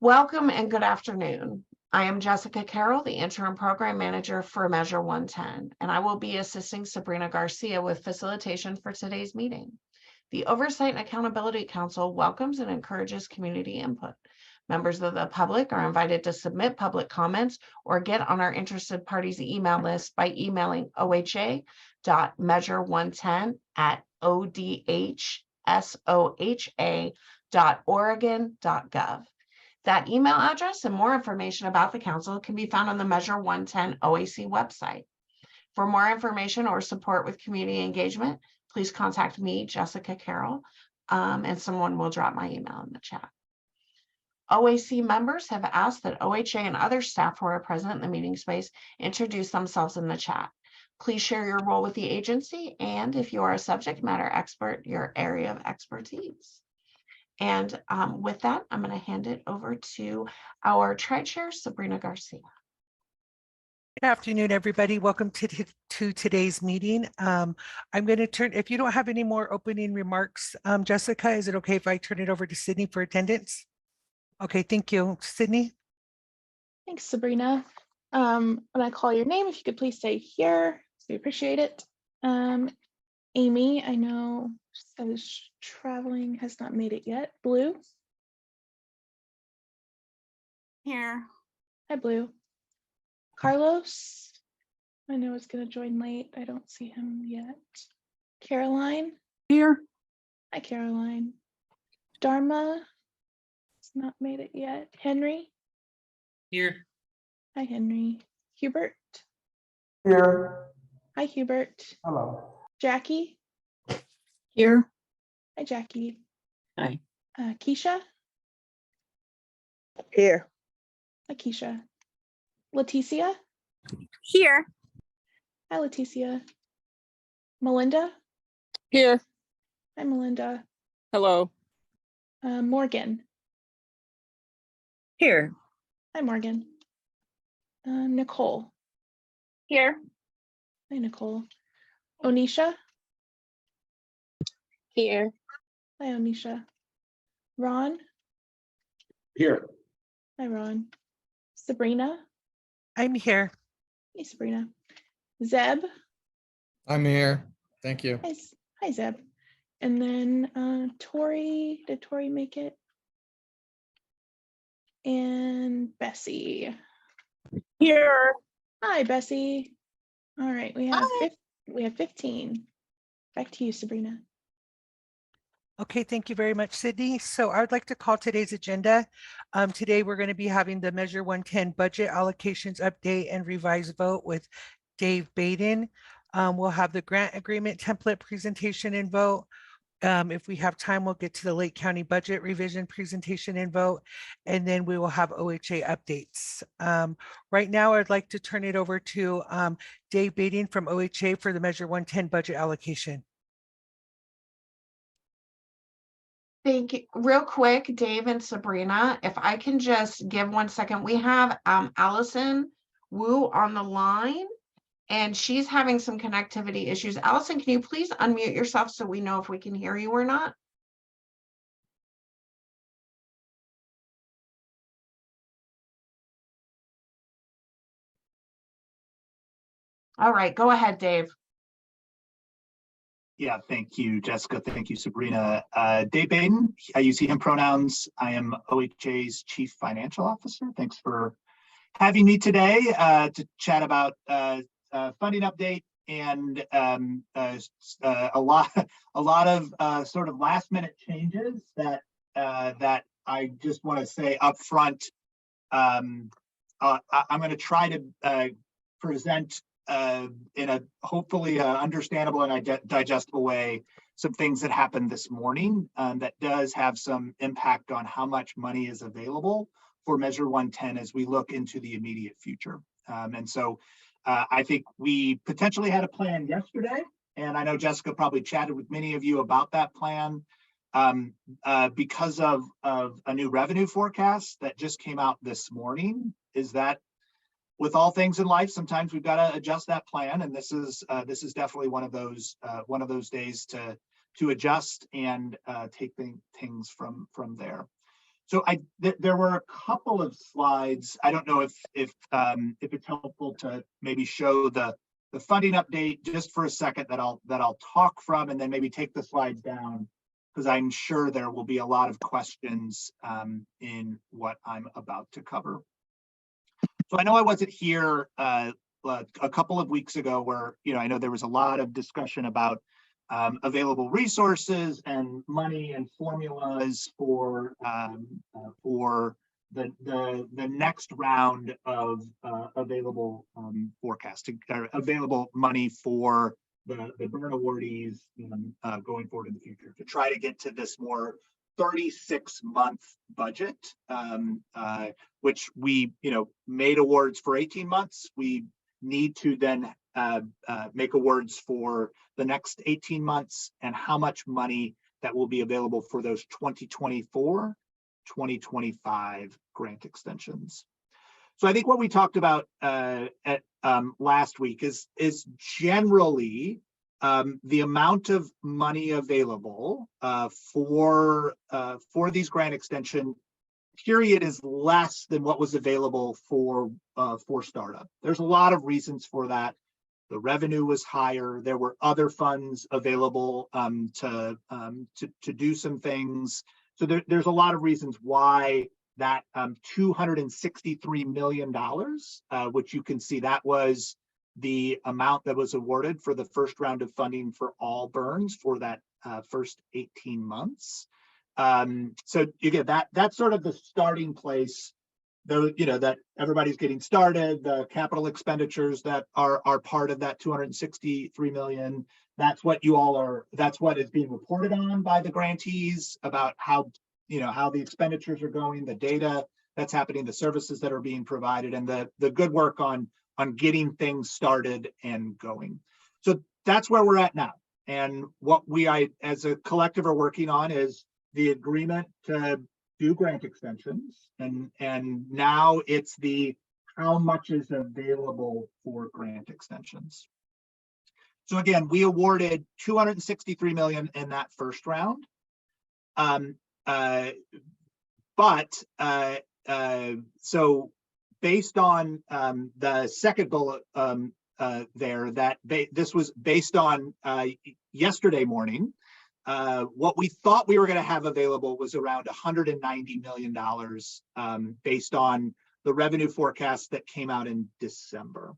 Welcome and good afternoon. I am Jessica Carroll, the Interim Program Manager for Measure 110, and I will be assisting Sabrina Garcia with facilitation for today's meeting. The Oversight and Accountability Council welcomes and encourages community input. Members of the public are invited to submit public comments or get on our interested parties email list by emailing oha.measure110@odhsoha.oregon.gov. That email address and more information about the council can be found on the Measure 110 OAC website. For more information or support with community engagement, please contact me, Jessica Carroll, and someone will drop my email in the chat. OAC members have asked that OHA and other staff who are present in the meeting space introduce themselves in the chat. Please share your role with the agency and, if you are a subject matter expert, your area of expertise. And with that, I'm going to hand it over to our Chair, Sabrina Garcia. Good afternoon, everybody. Welcome to today's meeting. I'm going to turn, if you don't have any more opening remarks, Jessica, is it okay if I turn it over to Sydney for attendance? Okay, thank you. Sydney? Thanks, Sabrina. When I call your name, if you could please say here, we appreciate it. Amy, I know is traveling, has not made it yet. Blue? Here. Hi, Blue. Carlos? I know it's going to join late. I don't see him yet. Caroline? Here. Hi, Caroline. Dharma? Has not made it yet. Henry? Here. Hi, Henry. Hubert? Here. Hi, Hubert. Hello. Jackie? Here. Hi, Jackie. Hi. Keisha? Here. Hi, Keisha. Leticia? Here. Hi, Leticia. Melinda? Here. Hi, Melinda. Hello. Morgan? Here. Hi, Morgan. Nicole? Here. Hi, Nicole. Onisha? Here. Hi, Onisha. Ron? Here. Hi, Ron. Sabrina? I'm here. Hey, Sabrina. Zeb? I'm here. Thank you. Hi, Zeb. And then Tori, did Tori make it? And Bessie. Here. Hi, Bessie. All right, we have 15. Back to you, Sabrina. Okay, thank you very much, Sydney. So I would like to call today's agenda. Today, we're going to be having the Measure 110 budget allocations update and revised vote with Dave Baden. We'll have the grant agreement template presentation and vote. If we have time, we'll get to the Lake County budget revision presentation and vote, and then we will have OHA updates. Right now, I'd like to turn it over to Dave Baden from OHA for the Measure 110 budget allocation. Thank you. Real quick, Dave and Sabrina, if I can just give 1 second. We have Allison Wu on the line, and she's having some connectivity issues. Allison, can you please unmute yourself so we know if we can hear you or not? All right, go ahead, Dave. Yeah, thank you, Jessica. Thank you, Sabrina. Dave Baden, I use he, him pronouns. I am OHA's Chief Financial Officer. Thanks for having me today to chat about funding update and a lot of sort of last minute changes that I just want to say up front. I'm going to try to present in a hopefully understandable and digestible way some things that happened this morning that does have some impact on how much money is available for Measure 110 as we look into the immediate future. And so I think we potentially had a plan yesterday, and I know Jessica probably chatted with many of you about that plan because of a new revenue forecast that just came out this morning. Is that with all things in life, sometimes we've got to adjust that plan, and this is definitely one of those days to adjust and take things from there. So there were a couple of slides. I don't know if it's helpful to maybe show the funding update just for a second that I'll talk from, and then maybe take the slides down, because I'm sure there will be a lot of questions in what I'm about to cover. So I know I wasn't here a couple of weeks ago where, I know there was a lot of discussion about available resources and money and formulas for the next round of available forecasting, available money for the burn awardees going forward in the future, to try to get to this more 36-month budget, which we made awards for 18 months. We need to then make awards for the next 18 months, and how much money that will be available for those 2024, 2025 grant extensions. So I think what we talked about at last week is generally the amount of money available for these grant extension period is less than what was available for startup. There's a lot of reasons for that. The revenue was higher. There were other funds available to do some things. So there's a lot of reasons why that $263 million, which you can see that was the amount that was awarded for the first round of funding for all burns for that first 18 months. So you get that's sort of the starting place, though, that everybody's getting started. The capital expenditures that are part of that $263 million, that's what that's what is being reported on by the grantees about how the expenditures are going, the data that's happening, the services that are being provided, and the good work on getting things started and going. So that's where we're at now. And what I as a collective are working on is the agreement to do grant extensions, and now it's how much is available for grant extensions. So again, we awarded $263 million in that first round. So based on the second bullet there, this was based on yesterday morning. What we thought we were going to have available was around $190 million based on the revenue forecast that came out in December.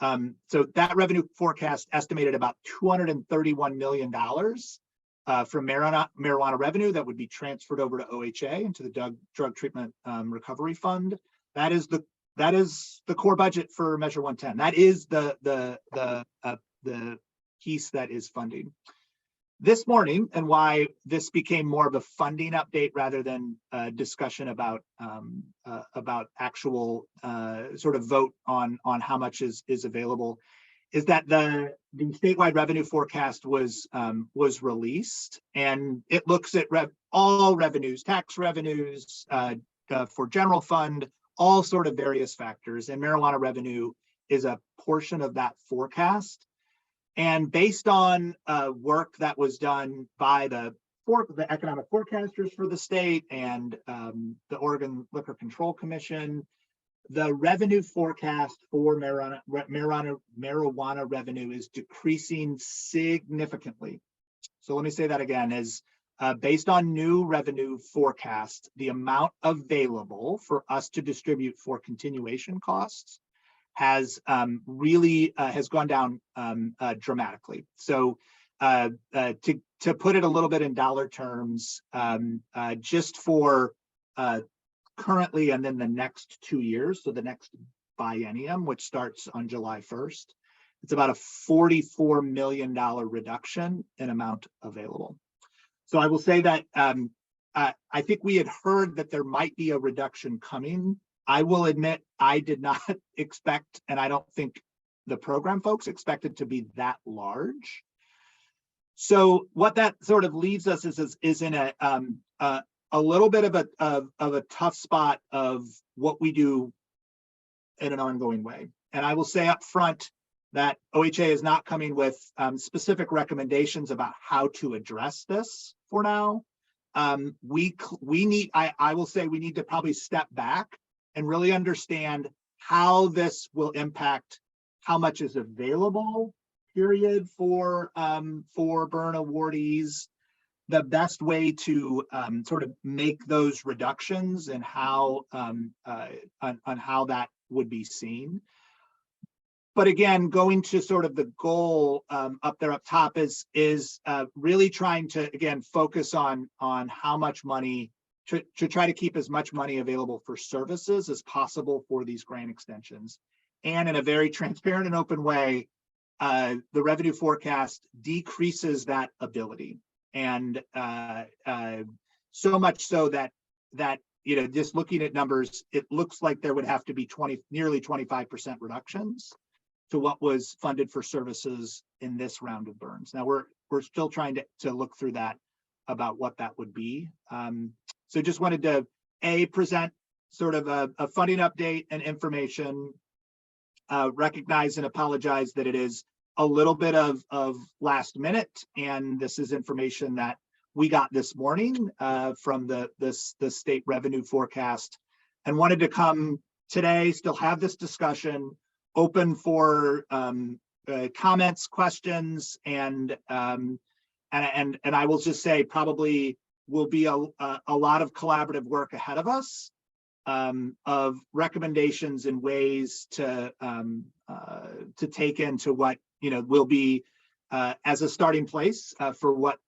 So that revenue forecast estimated about $231 million from marijuana revenue that would be transferred over to OHA into the Drug Treatment Recovery Fund. That is the core budget for Measure 110. That is the piece that is funding. This morning, and why this became more of a funding update rather than a discussion about actual sort of vote on how much is available, is that the statewide revenue forecast was released, and it looks at all revenues, tax revenues for general fund, all sort of various factors, and marijuana revenue is a portion of that forecast. And based on work that was done by the economic forecasters for the state and the Oregon Liquor Control Commission, the revenue forecast for marijuana revenue is decreasing significantly. So let me say that again, is based on new revenue forecast, the amount available for us to distribute for continuation costs has really has gone down dramatically. So to put it a little bit in dollar terms, just for currently and then the next 2 years, so the next biennium, which starts on July 1st, it's about a $44 million reduction in amount available. So I will say that I think we had heard that there might be a reduction coming. I will admit I did not expect, and I don't think the program folks expected to be that large. So what that sort of leaves us is in a little bit of a tough spot of what we do in an ongoing way. And I will say up front that OHA is not coming with specific recommendations about how to address this for now. I will say we need to probably step back and really understand how this will impact how much is available, period, for burn awardees, the best way to sort of make those reductions and how on how that would be seen. But again, going to sort of the goal up there up top is really trying to, again, focus on how much money to try to keep as much money available for services as possible for these grant extensions. And in a very transparent and open way, the revenue forecast decreases that ability. And so much so that you know, just looking at numbers, it looks like there would have to be nearly 25% reductions to what was funded for services in this round of burns. Now we're still trying to look through that about what that would be. So just wanted to present sort of a funding update and information, recognize and apologize that it is a little bit of last minute, and this is information that we got this morning from the state revenue forecast, and wanted to come today, still have this discussion open for comments, questions, and I will just say probably will be a lot of collaborative work ahead of us, of recommendations and ways to take into what, you know, will be as a starting place for what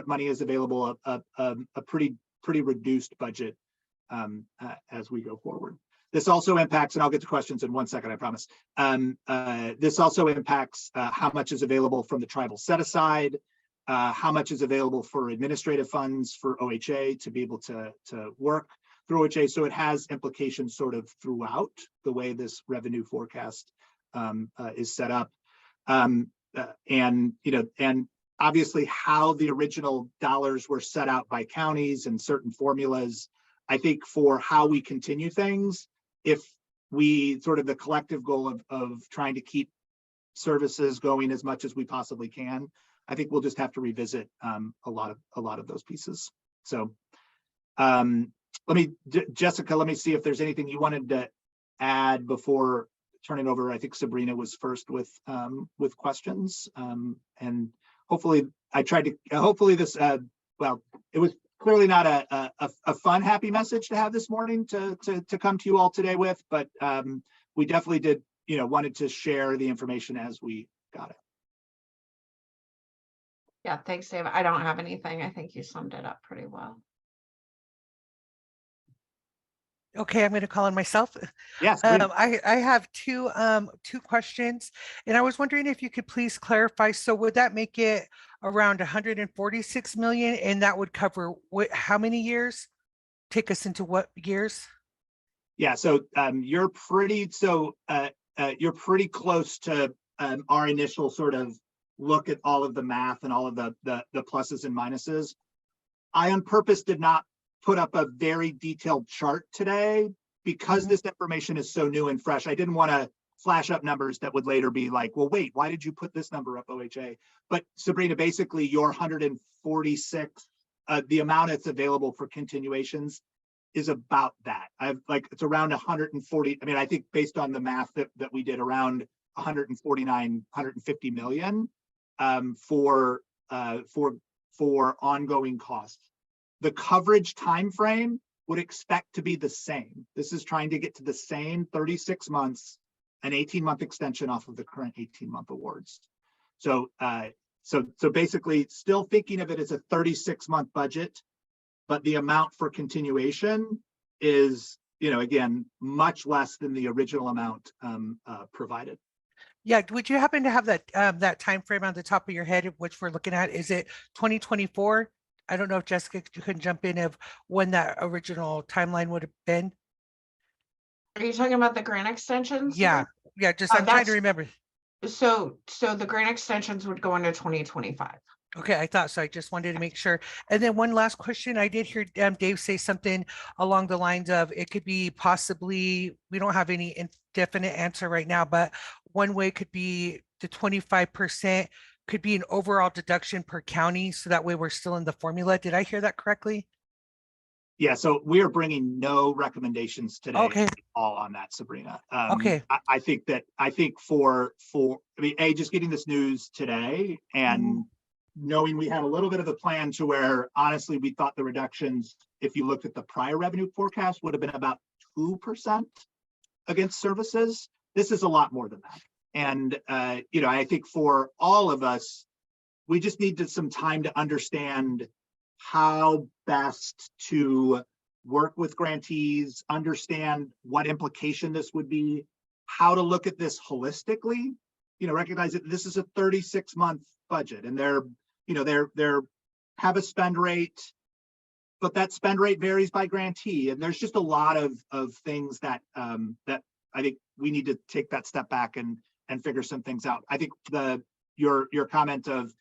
money is available, a pretty reduced budget as we go forward. This also impacts, and I'll get to questions in 1 second, I promise. This also impacts how much is available from the tribal set aside, how much is available for administrative funds for OHA to be able to work through OHA. So it has implications sort of throughout the way this revenue forecast is set up. And, you know, and obviously how the original dollars were set out by counties and certain formulas, I think for how we continue things, if we sort of the collective goal of trying to keep services going as much as we possibly can, I think we'll just have to revisit a lot of those pieces. So Jessica, let me see if there's anything you wanted to add before turning over. I think Sabrina was first with questions, and hopefully I tried to, hopefully this, well, it was clearly not a fun, happy message to have this morning to come to you all today with, but we definitely did, you know, wanted to share the information as we got it. Yeah, thanks, Dave. I don't have anything. I think you summed it up pretty well. Okay, I'm going to call on myself. Yes, I have two questions, and I was wondering if you could please clarify. So would that make it around 146 million, and that would cover how many years? Take us into what years? Yeah, so you're pretty close to our initial sort of look at all of the math and all of the pluses and minuses. I on purpose did not put up a very detailed chart today because this information is so new and fresh. I didn't want to flash up numbers that would later be like, well, wait, why did you put this number up, OHA? But Sabrina, basically your 146, the amount that's available for continuations is about that. It's around 140. I mean, I think based on the math that we did, around 149, 150 million for ongoing costs. The coverage time frame would expect to be the same. This is trying to get to the same 36 months, an 18-month extension off of the current 18-month awards. So basically still thinking of it as a 36-month budget, but the amount for continuation is, you know, again, much less than the original amount provided. Yeah, would you happen to have that that time frame on the top of your head, which we're looking at? Is it 2024? I don't know if Jessica, you can jump in of when that original timeline would have been. Are you talking about the grant extensions? Yeah, yeah, just I'm trying to remember. So the grant extensions would go into 2025. Okay, I thought so. I just wanted to make sure. And then one last question. I did hear Dave say something along the lines of it could be possibly, we don't have any definite answer right now, but one way could be the 25% could be an overall deduction per county. So that way we're still in the formula. Did I hear that correctly? Yeah, so we are bringing no recommendations today Okay. at all on that, Sabrina. Okay. I think for I mean, just getting this news today and knowing we had a little bit of a plan to where honestly we thought the reductions, if you looked at the prior revenue forecast, would have been about 2% against services. This is a lot more than that. And you know, I think for all of us, we just needed some time to understand how best to work with grantees, understand what implication this would be, how to look at this holistically, you know, recognize that this is a 36-month budget and they're have a spend rate, but that spend rate varies by grantee. And there's just a lot of things that that I think we need to take that step back and figure some things out. I think your comment of,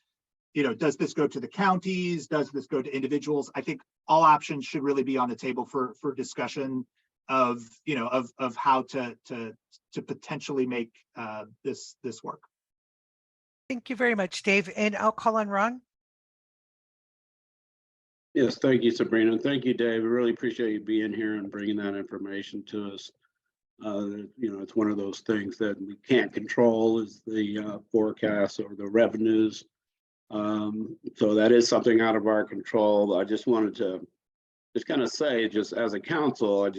you know, does this go to the counties? Does this go to individuals? I think all options should really be on the table for discussion of, you know, of how to potentially make this work. Thank you very much, Dave. And I'll call on Ron. Yes, thank you, Sabrina. Thank you, Dave. I really appreciate you being here and bringing that information to us. You know, it's one of those things that we can't control is the forecasts or the revenues. So that is something out of our control. I just wanted to just kind of say, just as a council,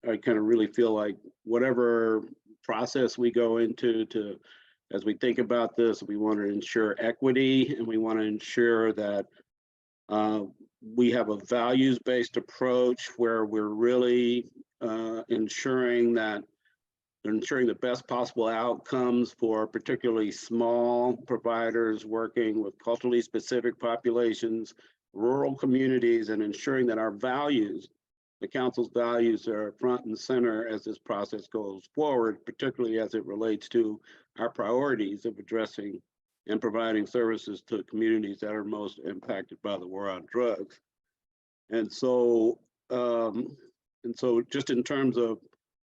I kind of really feel like whatever process we go into as we think about this, we want to ensure equity and we want to ensure that we have a values-based approach where we're really ensuring the best possible outcomes for particularly small providers working with culturally specific populations, rural communities, and ensuring that our values, the council's values, are front and center as this process goes forward, particularly as it relates to our priorities of addressing and providing services to communities that are most impacted by the war on drugs. And so just in terms of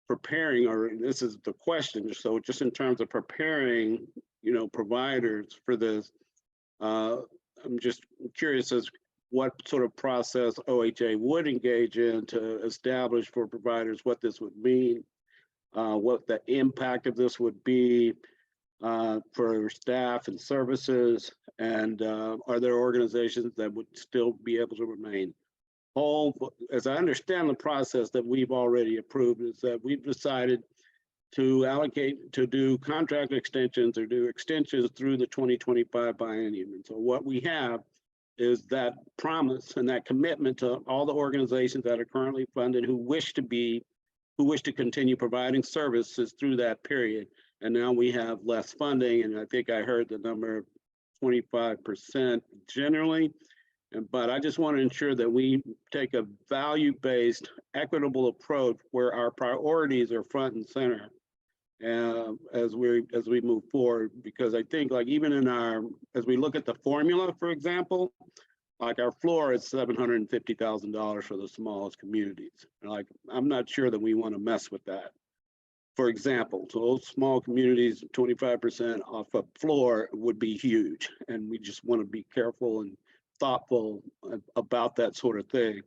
preparing, or this is the question, so just in terms of preparing, you know, providers for this, I'm just curious as what sort of process OHA would engage in to establish for providers what this would mean, what the impact of this would be for staff and services, and are there organizations that would still be able to remain whole? As I understand the process that we've already approved is that we've decided to allocate, to do contract extensions or do extensions through the 2025 biennium. And so what we have is that promise and that commitment to all the organizations that are currently funded who wish to continue providing services through that period. And now we have less funding, and I think I heard the number of 25% generally. But I just want to ensure that we take a value-based, equitable approach where our priorities are front and center as we move forward. Because I think, like, even in as we look at the formula, for example, like our floor is $750,000 for the smallest communities. Like, I'm not sure that we want to mess with that. For example, so those small communities, 25% off a floor would be huge, and we just want to be careful and thoughtful about that sort of thing.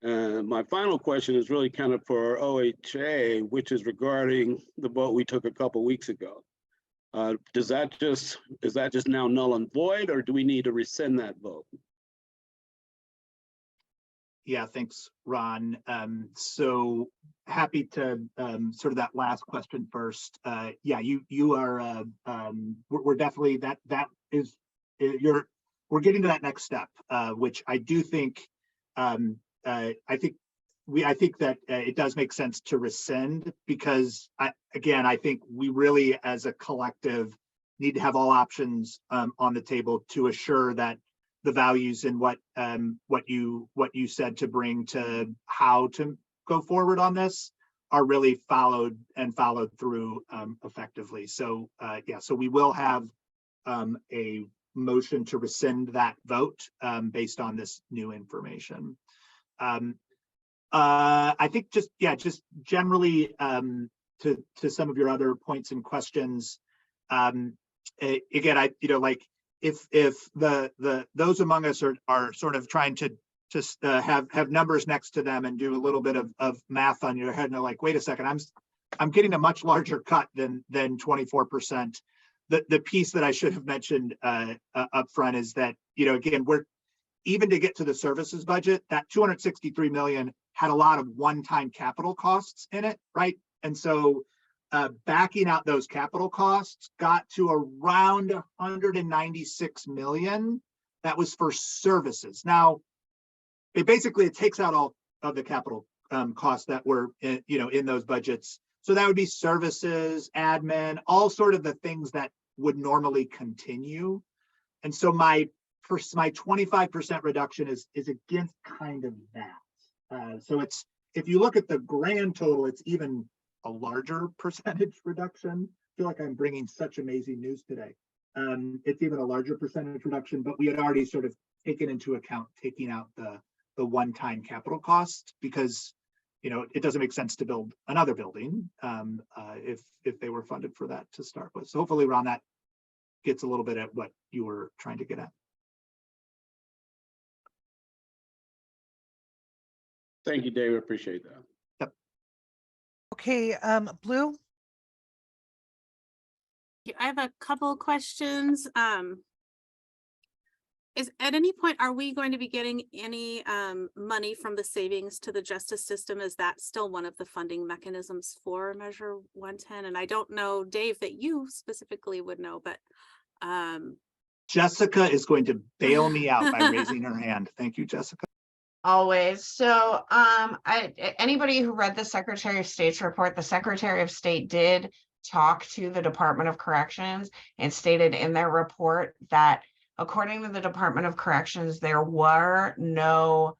And my final question is really kind of for OHA, which is regarding the vote we took a couple weeks ago. Is that just now null and void, or do we need to rescind that vote? Yeah, thanks, Ron. So happy to sort of that last question first. Yeah, you are. We're definitely we're getting to that next step, which I do think. I think that it does make sense to rescind because I think we really, as a collective, need to have all options on the table to assure that the values and what you said to bring to how to go forward on this are really followed through effectively. So yeah, so we will have a motion to rescind that vote based on this new information. I think just generally to some of your other points and questions. Again, if those among us are sort of trying to just have numbers next to them and do a little bit of math on your head, and they're like, wait a second, I'm getting a much larger cut than 24%. The piece that I should have mentioned up front is that, again, we're even to get to the services budget, that 263 million had a lot of one-time capital costs in it, right? And so backing out those capital costs got to around 196 million. That was for services. Now, it takes out all of the capital costs that were in those budgets. So that would be services, admin, all sort of the things that would normally continue. And so my 25% reduction is against kind of that. So if you look at the grand total, it's even a larger percentage reduction. I feel like I'm bringing such amazing news today. It's even a larger percentage reduction, but we had already sort of taken into account taking out the one-time capital cost, because it doesn't make sense to build another building if they were funded for that to start with. So hopefully, Ron, that gets a little bit at what you were trying to get at. Thank you, David. Appreciate that. Yep. Okay, Blue. I have a couple questions. Is at any point, are we going to be getting any money from the savings to the justice system? Is that still one of the funding mechanisms for Measure 110? And I don't know, Dave, that you specifically would know, but Jessica is going to bail me out by raising her hand. Thank you, Jessica. Always. So anybody who read the Secretary of State's report, the Secretary of State did talk to the Department of Corrections and stated in their report that according to the Department of Corrections, there were no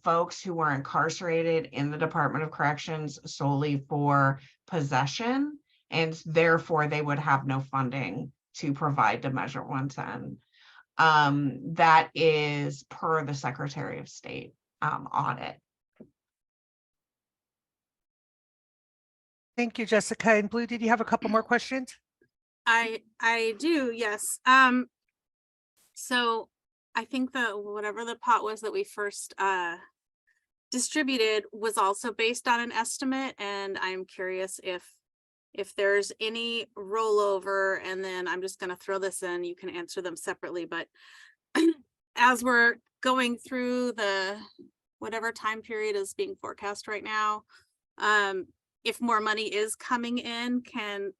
folks who were incarcerated in the Department of Corrections solely for possession, and therefore they would have no funding to provide to Measure 110. That is per the Secretary of State audit. Thank you, Jessica. And Blue, did you have a couple more questions? I do, yes. So I think that whatever the pot was that we first distributed was also based on an estimate, and I'm curious if there's any rollover, and then I'm just going to throw this in, you can answer them separately, but as we're going through the whatever time period is being forecast right now, if more money is coming in, can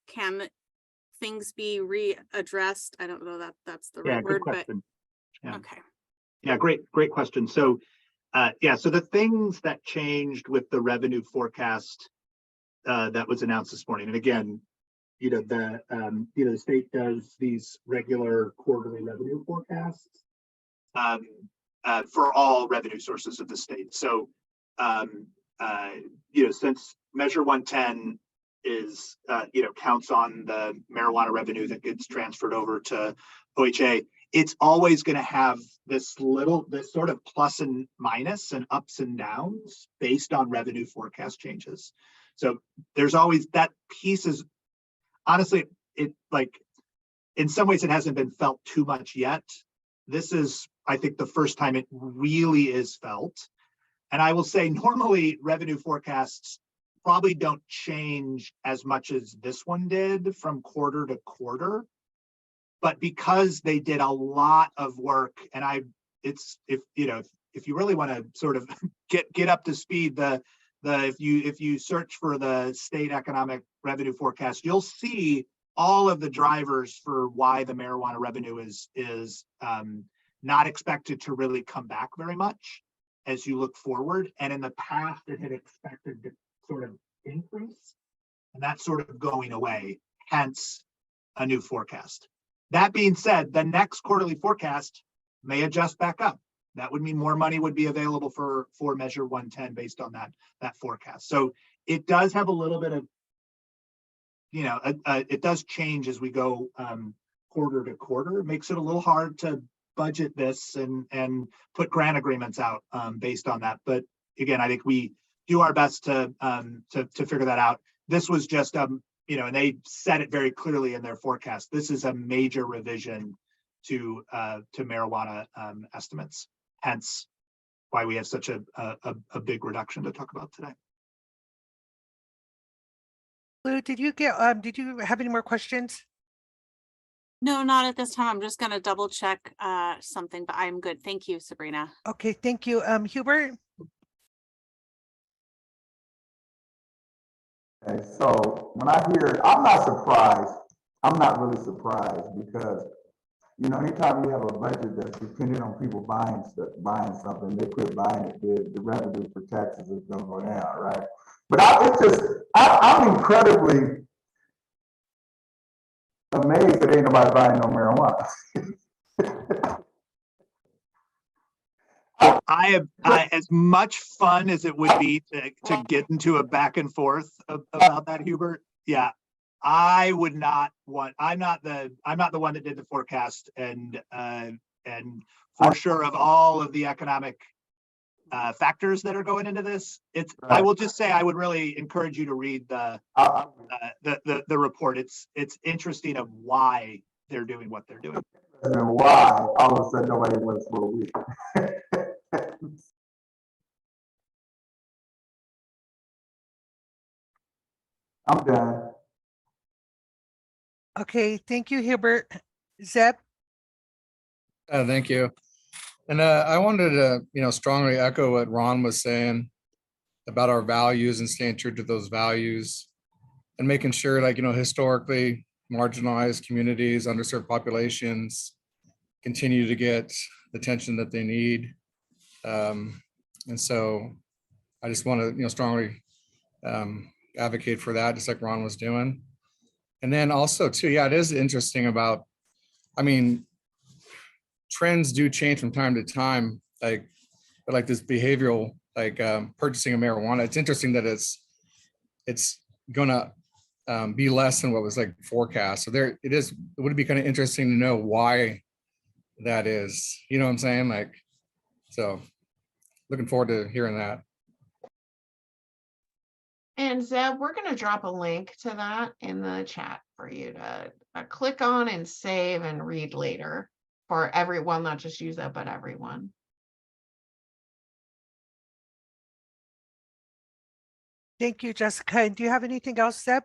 things be readdressed? I don't know that that's the right word, but yeah. Okay. Yeah, great question. So so the things that changed with the revenue forecast that was announced this morning, and again, the state does these regular quarterly revenue forecasts for all revenue sources of the state. So since Measure 110 is counts on the marijuana revenue that gets transferred over to OHA, it's always going to have this sort of plus and minus and ups and downs based on revenue forecast changes. So there's always that piece. Is honestly, it like in some ways it hasn't been felt too much yet. This is, I think, the first time it really is felt. And I will say normally revenue forecasts probably don't change as much as this one did from quarter to quarter. But because they did a lot of work, and if you really want to sort of get up to speed, if you search for the state economic revenue forecast, you'll see all of the drivers for why the marijuana revenue is not expected to really come back very much as you look forward. And in the past, it had expected to sort of increase, and that's sort of going away, hence a new forecast. That being said, the next quarterly forecast may adjust back up. That would mean more money would be available for Measure 110 based on that forecast. So it does have a little bit of, it does change as we go quarter to quarter. It makes it a little hard to budget this and put grant agreements out based on that. But again, I think we do our best to figure that out. This was just and they said it very clearly in their forecast. This is a major revision to marijuana estimates. Hence why we have such a big reduction to talk about today. Lou, did you have any more questions? No, not at this time. I'm just gonna double check something, but I'm good. Thank you, Sabrina. Okay, thank you. Hubert? Okay, so when I hear, I'm not surprised. I'm not really surprised because, you know, anytime you have a budget that's dependent on people buying something, they quit buying it, the revenue for taxes is gonna go down, right? But I'm incredibly amazed that ain't nobody buying no marijuana. As much fun as it would be to get into a back and forth about that, Hubert. Yeah, I would not want. I'm not the one that did the forecast, and for sure of all of the economic factors that are going into this, I will just say I would really encourage you to read the report. It's interesting of why they're doing what they're doing. And why all of a sudden nobody wants for a week. I'm done. Okay, thank you, Hubert. Zeb? Thank you. And I wanted to, strongly echo what Ron was saying about our values and staying true to those values and making sure, like, historically marginalized communities, underserved populations continue to get the attention that they need. And so I just want to, strongly advocate for that, just like Ron was doing. And then also too, yeah, it is interesting about, trends do change from time to time, like this behavioral, purchasing of marijuana. It's interesting that it's gonna be less than what was forecast. So it would be kind of interesting to know why that is. You know what I'm saying? So looking forward to hearing that. And Zeb, we're going to drop a link to that in the chat for you to click on and save and read later for everyone, not just you, Zeb, but everyone. Thank you, Jessica. And do you have anything else, Zeb?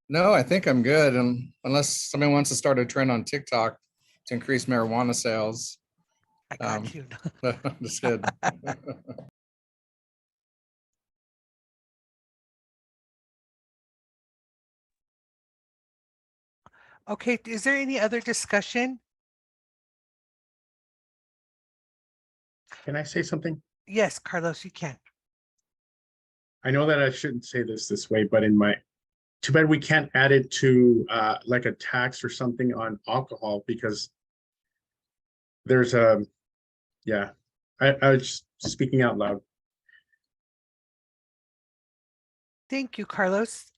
No, I think I'm good. And unless somebody wants to start a trend on TikTok to increase marijuana sales. I got you. Just kidding. Okay, is there any other discussion? Can I say something? Yes, Carlos, you can. I know that I shouldn't say this way, but too bad we can't add it to like a tax or something on alcohol, because there's yeah, I was just speaking out loud. Thank you, Carlos.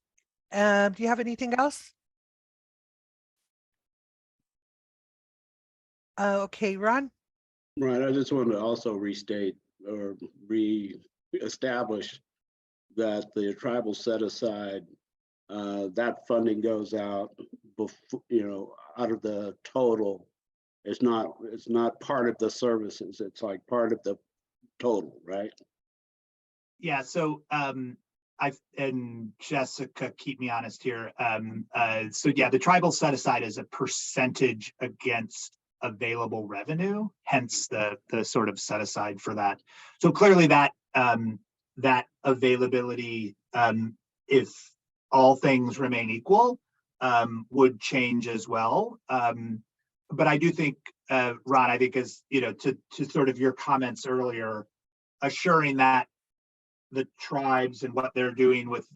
Do you have anything else? Okay, Ron? Right, I just want to also restate or re-establish that the tribal set aside, that funding goes out before, out of the total. It's not part of the services. It's like part of the total, right? Yeah, so and Jessica, keep me honest here. So yeah, the tribal set aside is a percentage against available revenue, hence the sort of set aside for that. So clearly that that availability, if all things remain equal, would change as well. But I do think, Ron, I think as to sort of your comments earlier, assuring that the tribes and what they're doing with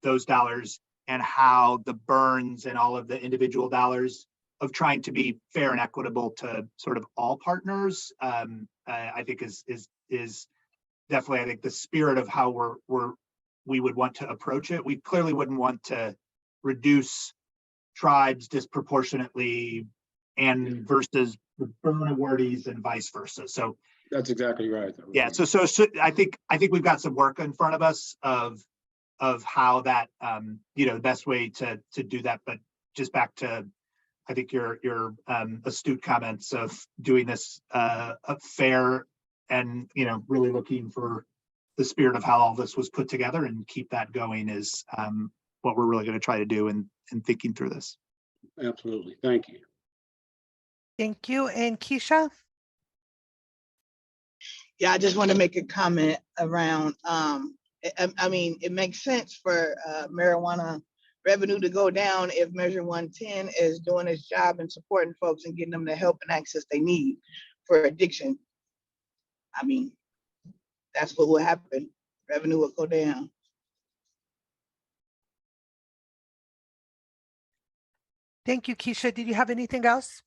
those dollars and how the burns and all of the individual dollars of trying to be fair and equitable to sort of all partners, I think is definitely, I think, the spirit of how we would want to approach it. We clearly wouldn't want to reduce tribes disproportionately and versus the burn awardees and vice versa. So that's exactly right. Yeah, so I think we've got some work in front of us of of how that, the best way to do that. But just back to, I think your astute comments of doing this fair and, really looking for the spirit of how all this was put together and keep that going is what we're really going to try to do in thinking through this. Absolutely. Thank you. Thank you. And Keisha? Yeah, I just want to make a comment around, I mean, it makes sense for marijuana revenue to go down if Measure 110 is doing its job and supporting folks and getting them the help and access they need for addiction. I mean, that's what will happen. Revenue will go down. Thank you, Keisha. Did you have anything else?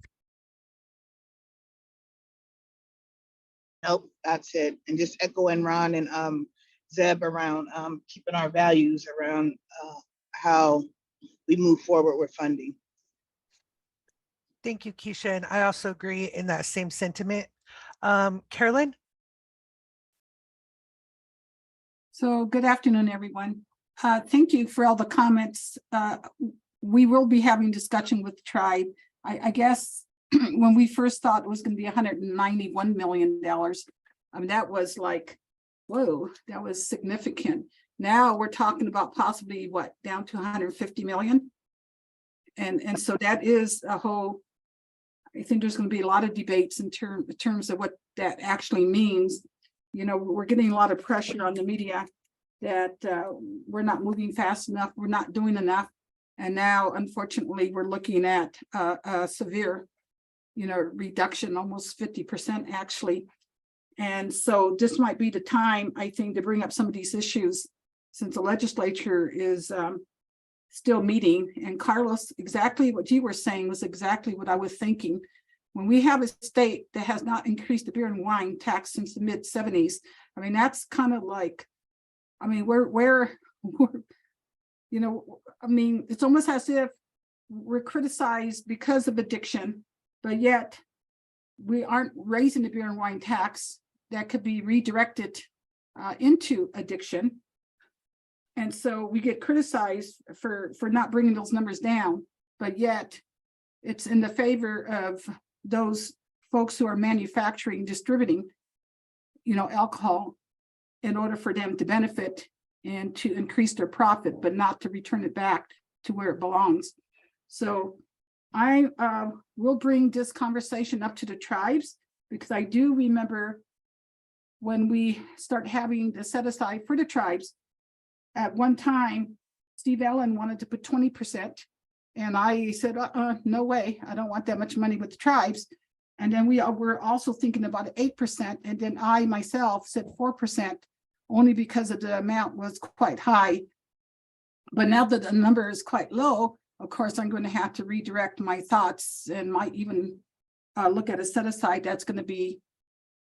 Nope, that's it. And just echoing Ron and Zeb around keeping our values around how we move forward with funding. Thank you, Keisha. And I also agree in that same sentiment. Carolyn? So good afternoon, everyone. Thank you for all the comments. We will be having discussion with the tribe. I guess when we first thought it was going to be $191 million, I mean, that was like, whoa, that was significant. Now we're talking about possibly what, down to 150 million. And so that is a whole, I think there's going to be a lot of debates in terms of what that actually means. We're getting a lot of pressure on the media that we're not moving fast enough, we're not doing enough. And now, unfortunately, we're looking at a severe, reduction, almost 50% actually. And so this might be the time, I think, to bring up some of these issues since the legislature is still meeting. And Carlos, exactly what you were saying was exactly what I was thinking. When we have a state that has not increased the beer and wine tax since the mid 70s, I mean, that's kind of like, I mean, we're I mean, it's almost as if we're criticized because of addiction, but yet we aren't raising the beer and wine tax that could be redirected into addiction. And so we get criticized for not bringing those numbers down, but yet it's in the favor of those folks who are manufacturing, distributing, alcohol in order for them to benefit and to increase their profit, but not to return it back to where it belongs. So I will bring this conversation up to the tribes, because I do remember when we start having the set aside for the tribes, at one time, Steve Allen wanted to put 20%. And I said, no way, I don't want that much money with the tribes. And then we were also thinking about 8%. And then I myself said 4%, only because of the amount was quite high. But now that the number is quite low, of course, I'm going to have to redirect my thoughts and might even look at a set aside that's going to be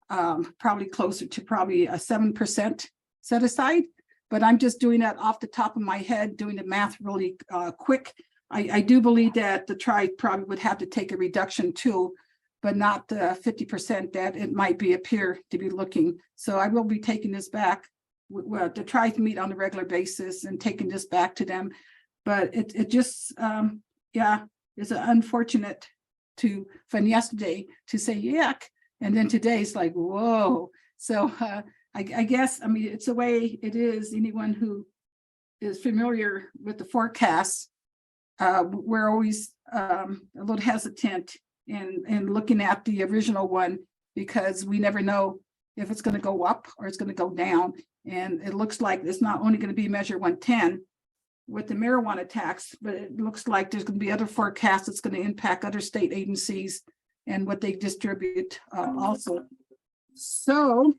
probably closer to probably a 7% set aside. But I'm just doing that off the top of my head, doing the math really quick. I do believe that the tribe probably would have to take a reduction too, but not the 50% that it might appear to be looking. So I will be taking this back. Well, the tribes meet on a regular basis and taking this back to them. But it just, it's unfortunate from yesterday to say yuck. And then today's like, whoa. So I guess, I mean, it's the way it is. Anyone who is familiar with the forecasts, we're always a little hesitant in looking at the original one, because we never know if it's going to go up or it's going to go down. And it looks like it's not only going to be Measure 110 with the marijuana tax, but it looks like there's going to be other forecasts that's going to impact other state agencies and what they distribute also. So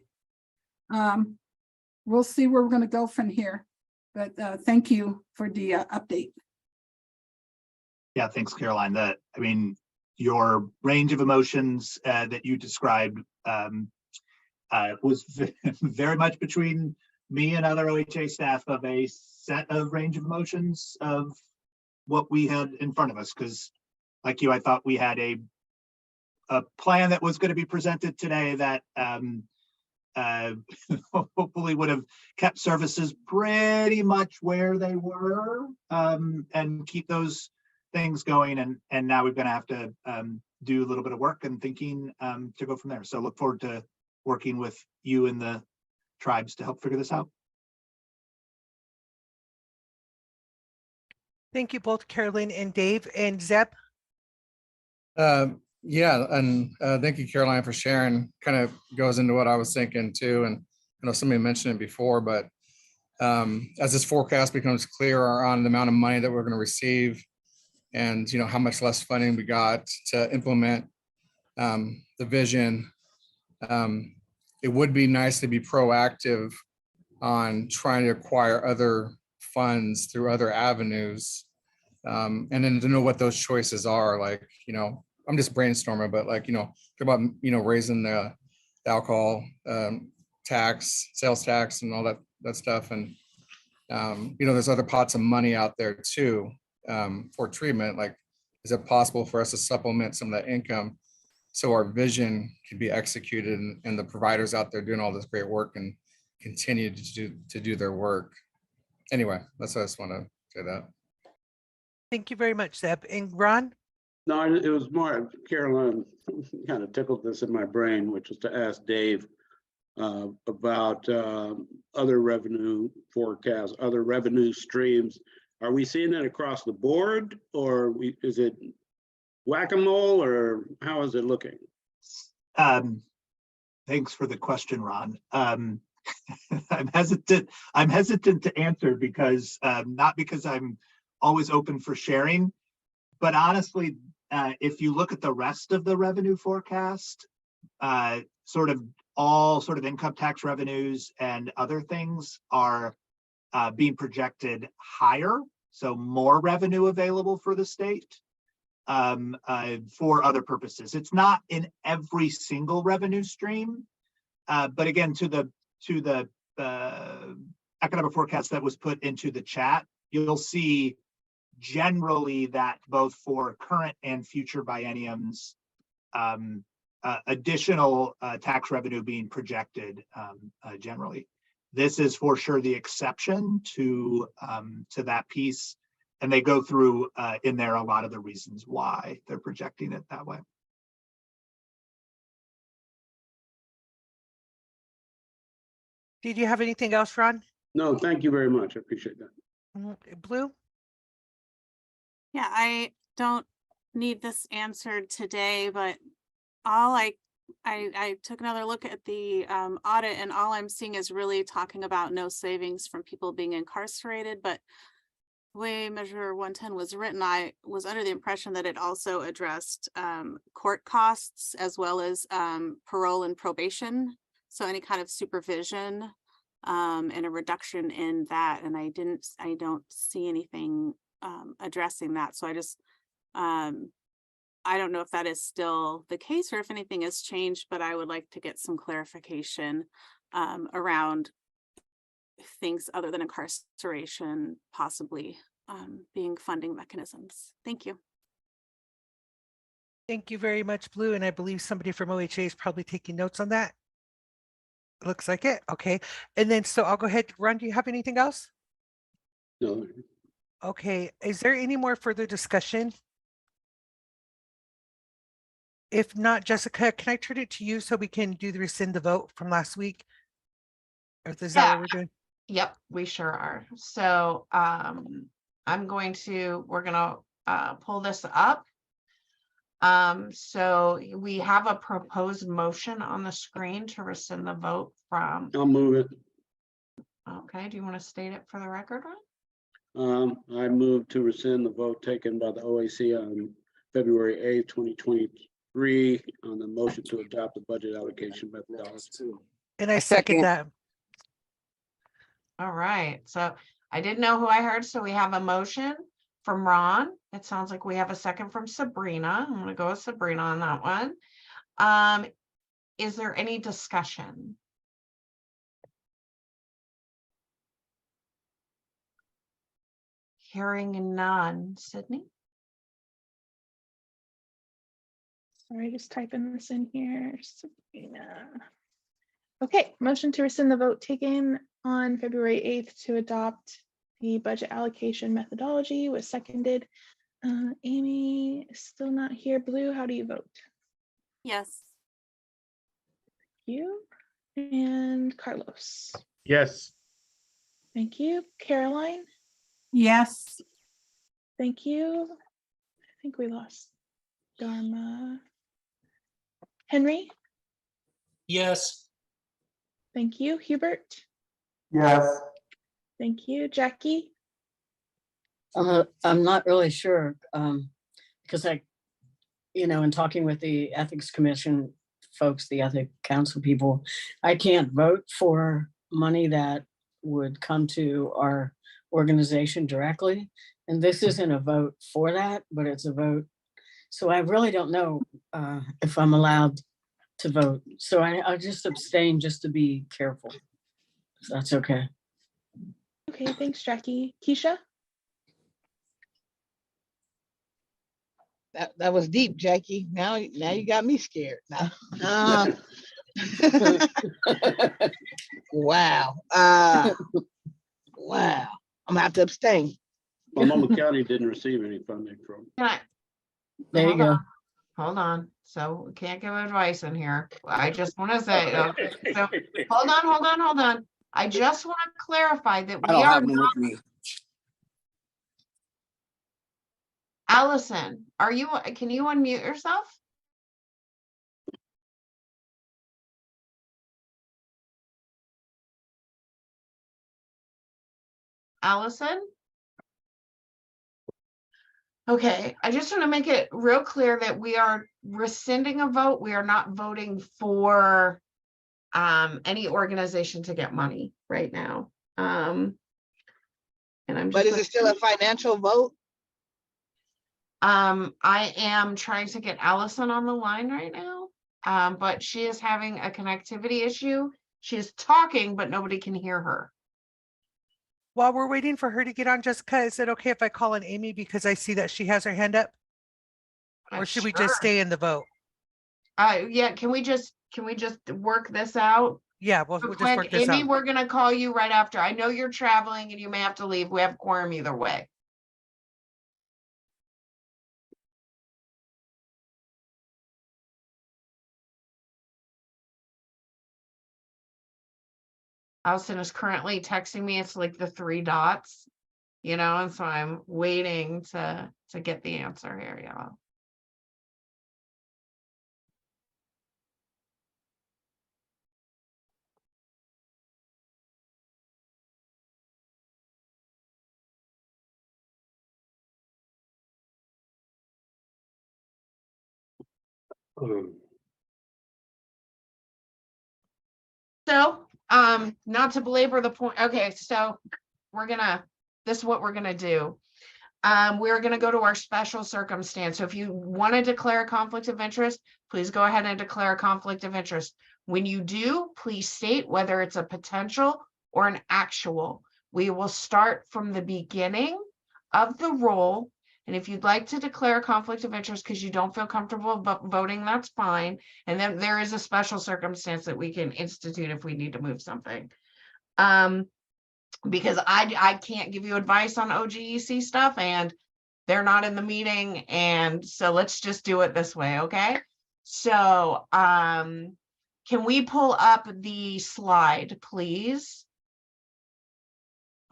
we'll see where we're going to go from here. But thank you for the update. Yeah, thanks, Caroline. Your range of emotions that you described was very much between me and other OHA staff of a set of range of emotions of what we had in front of us. Because like you, I thought we had a plan that was going to be presented today that hopefully would have kept services pretty much where they were, and keep those things going. And now we're going to have to do a little bit of work and thinking to go from there. So look forward to working with you and the tribes to help figure this out. Thank you both, Carolyn and Dave. And Zeb? Yeah, and thank you, Caroline, for sharing. Kind of goes into what I was thinking too. And I know somebody mentioned it before, but as this forecast becomes clearer on the amount of money that we're going to receive, and how much less funding we got to implement the vision, it would be nice to be proactive on trying to acquire other funds through other avenues, and then to know what those choices are. Like, I'm just brainstorming, but like, about, raising the alcohol tax, sales tax and all that stuff. And, there's other pots of money out there too, for treatment. Like, is it possible for us to supplement some of that income so our vision can be executed, and the providers out there doing all this great work and continue to do their work? Anyway, that's what I just want to say that. Thank you very much, Zeb. And Ron? No, it was more, Caroline kind of tickled this in my brain, which was to ask Dave about other revenue forecasts, other revenue streams. Are we seeing that across the board, or is it whack-a-mole, or how is it looking? Thanks for the question, Ron. I'm hesitant to answer because not because I'm always open for sharing, but honestly, if you look at the rest of the revenue forecast, sort of all sort of income tax revenues and other things are being projected higher, so more revenue available for the state for other purposes. It's not in every single revenue stream, but again, to the economic forecast that was put into the chat, you'll see generally that both for current and future bienniums, additional tax revenue being projected generally. This is for sure the exception to that piece, and they go through in there a lot of the reasons why they're projecting it that way. Did you have anything else, Ron? No, thank you very much. I appreciate that. Blue? Yeah, I don't need this answered today, but all I took another look at the audit, and all I'm seeing is really talking about no savings from people being incarcerated. But the way Measure 110 was written, I was under the impression that it also addressed court costs as well as parole and probation. So any kind of supervision and a reduction in that. And I don't see anything addressing that. So I just, I don't know if that is still the case or if anything has changed, but I would like to get some clarification around things other than incarceration possibly being funding mechanisms. Thank you. Thank you very much, Blue. And I believe somebody from OHA is probably taking notes on that. Looks like it. Okay. And then, so I'll go ahead. Ron, do you have anything else? No. Okay. Is there any more further discussion? If not, Jessica, can I turn it to you so we can do the rescind the vote from last week? Or is that what we're doing? Yep, we sure are. So we're gonna pull this up. So we have a proposed motion on the screen to rescind the vote from. I'll move it. Okay, do you want to state it for the record, Ron? I move to rescind the vote taken by the OAC on February 8th, 2023 on the motion to adopt the budget allocation methodology. And I second that. All right, so I didn't know who I heard, so we have a motion from Ron. It sounds like we have a second from Sabrina. I'm gonna go with Sabrina on that one. Is there any discussion? Hearing none. Sydney? Sorry, just typing this in here. Sabrina. Okay, motion to rescind the vote taken on February 8th to adopt the budget allocation methodology was seconded. Amy is still not here. Blue, how do you vote? Yes. You and Carlos. Yes. Thank you. Caroline, Yes. thank you. I think we lost Dharma. Henry, Yes. thank you. Hubert, Yes. thank you. Jackie, I'm not really sure, because in talking with the Ethics Commission folks, the Ethic Council people, I can't vote for money that would come to our organization directly. And this isn't a vote for that, but it's a vote. So I really don't know if I'm allowed to vote. So I'll just abstain just to be careful. So that's okay. okay, thanks, Jackie. Keisha, That was deep, Jackie. Now you got me scared. Now. Wow. Wow. I'm gonna have to abstain. Multnomah County didn't receive any funding from. Can I- There you hold go. on, Hold on. So we can't give advice in here. I just want to say, okay, so hold on. I just want to clarify that I we don't are have them not, with me. Allison, can you unmute yourself? Allison? Okay, I just want to make it real clear that we are rescinding a vote. We are not voting for any organization to get money right now. And I'm But just is it still a financial vote? I am trying to get Allison on the line right now. But she is having a connectivity issue. She is talking, but nobody can hear her. While we're waiting for her to get on, Jessica, is it okay if I call on Amy because I see that she has her hand up? Or should we just Sure. stay in the vote? Yeah, can we just work this out? Yeah, we'll Real just work quick, this Amy, out. we're gonna call you right after. I know you're traveling and you may have to leave. We have quorum either way. Allison is currently texting me. It's like the 3 dots, and so I'm waiting to get the answer here, y'all. So, not to belabor the point. Okay, so this is what we're gonna do. We're gonna go to our special circumstance. So if you want to declare a conflict of interest, please go ahead and declare a conflict of interest. When you do, please state whether it's a potential or an actual. We will start from the beginning of the roll. And if you'd like to declare a conflict of interest because you don't feel comfortable voting, that's fine. And then there is a special circumstance that we can institute if we need to move something. Because I can't give you advice on OGEC stuff and they're not in the meeting. And so let's just do it this way, okay? So can we pull up the slide, please?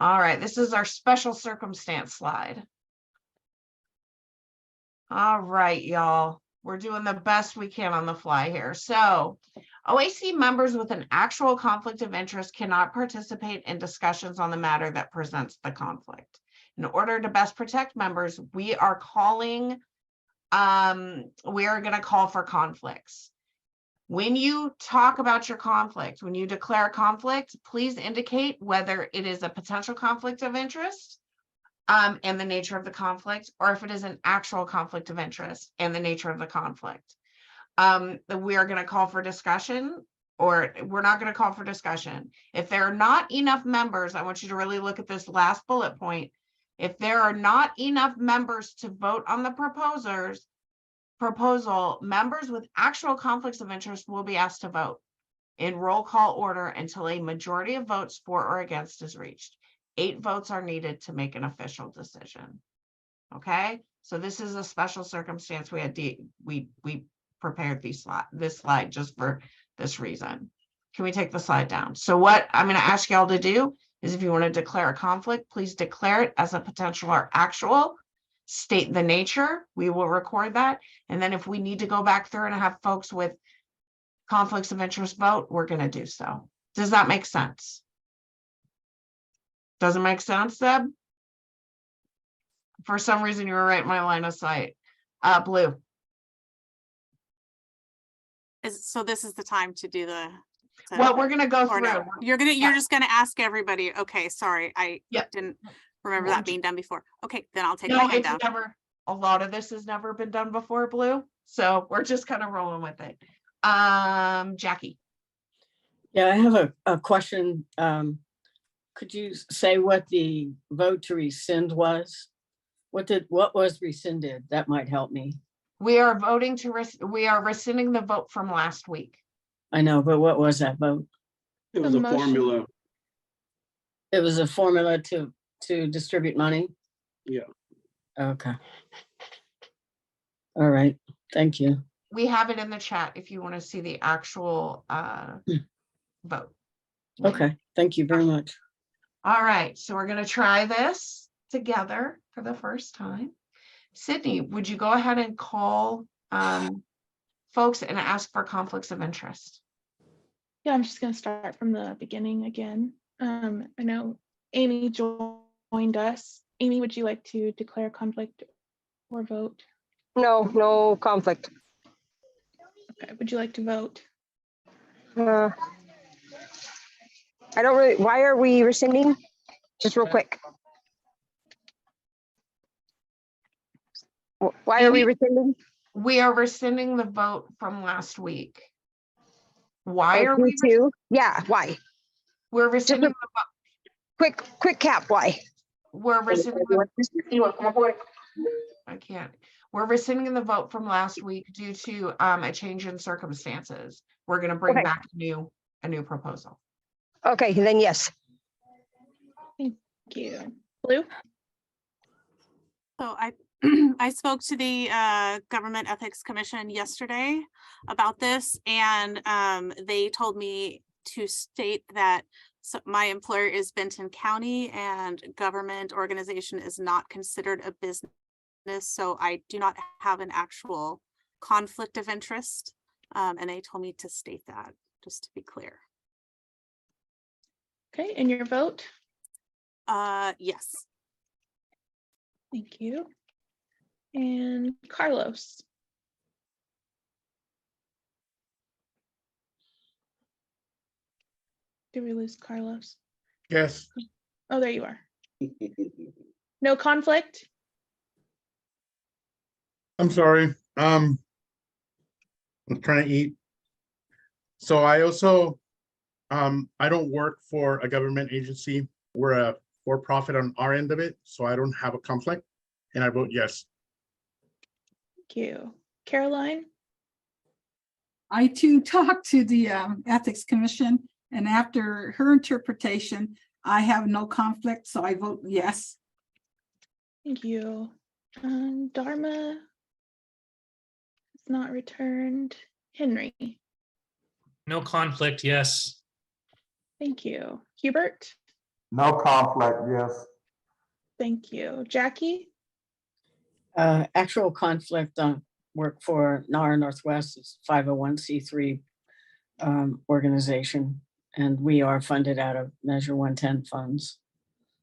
All right, this is our special circumstance slide. All right, y'all. We're doing the best we can on the fly here. So OAC members with an actual conflict of interest cannot participate in discussions on the matter that presents the conflict. In order to best protect members, we are going to call for conflicts. When you talk about your conflict, when you declare a conflict, please indicate whether it is a potential conflict of interest and the nature of the conflict, or if it is an actual conflict of interest and the nature of the conflict. We are going to call for discussion, or we're not going to call for discussion. If there are not enough members, I want you to really look at this last bullet point. If there are not enough members to vote on the proposal, members with actual conflicts of interest will be asked to vote. in roll call order until a majority of votes for or against is reached. 8 votes are needed to make an official decision. Okay, so this is a special circumstance. We prepared this slide just for this reason. Can we take the slide down? So what I'm going to ask y'all to do is, if you want to declare a conflict, please declare it as a potential or actual. State the nature. We will record that. And then if we need to go back through and have folks with conflicts of interest vote, we're going to do so. Does that make sense? Doesn't make sense, Deb? For some reason, you were right in my line of sight. Blue. So this is the time to do the. Well, we're gonna go or through. no, you're just gonna ask everybody. Okay, sorry, I didn't remember that being done before. Okay, then I'll take my No, hand it's down. never, a lot of this has never been done before, Blue. So we're just kind of rolling with it. Jackie. Yeah, I have a question. Could you say what the vote to rescind was? What was rescinded? That might help me. We are voting to, we are rescinding the vote from last week. I know, but what was that vote? It was a formula. It was a formula to distribute money? Yeah. Okay. All right, thank you. We have it in the chat if you want to see the actual vote. Okay, thank you very much. All right, so we're going to try this together for the first time. Sydney, would you go ahead and call folks and ask for conflicts of interest? Yeah, I'm just going to start from the beginning again. I know Amy joined us. Amy, would you like to declare conflict or vote? No conflict. Okay, would you like to vote? I don't really, why are we rescinding? Just real quick. Why are we rescinding? We are rescinding the vote from last week. Why are we? Yeah, why? We're rescinding the vote. Quick cap, why? We're rescinding I can't. We're rescinding the vote from last week due to a change in circumstances. We're going to bring back a new proposal. Okay, then yes. Thank you. Blue? So I spoke to the Government Ethics Commission yesterday about this, and they told me to state that my employer is Benton County and government organization is not considered a business. So I do not have an actual conflict of interest. And they told me to state that, just to be clear. Okay, and your vote? Yes. Thank you. And Carlos? Did we lose Carlos? Yes. Oh, there you are. No conflict? I'm sorry. I'm trying to eat. So I also, I don't work for a government agency. We're a for-profit on our end of it, so I don't have a conflict, and I vote yes. Thank you. Caroline? I too talked to the Ethics Commission, and after her interpretation, I have no conflict, so I vote yes. Thank you. Dharma has not returned. Henry? No conflict, yes. Thank you. Hubert? No conflict, yes. Thank you. Jackie? Actual conflict on work for NAR Northwest is 501c3 organization, and we are funded out of Measure 110 funds.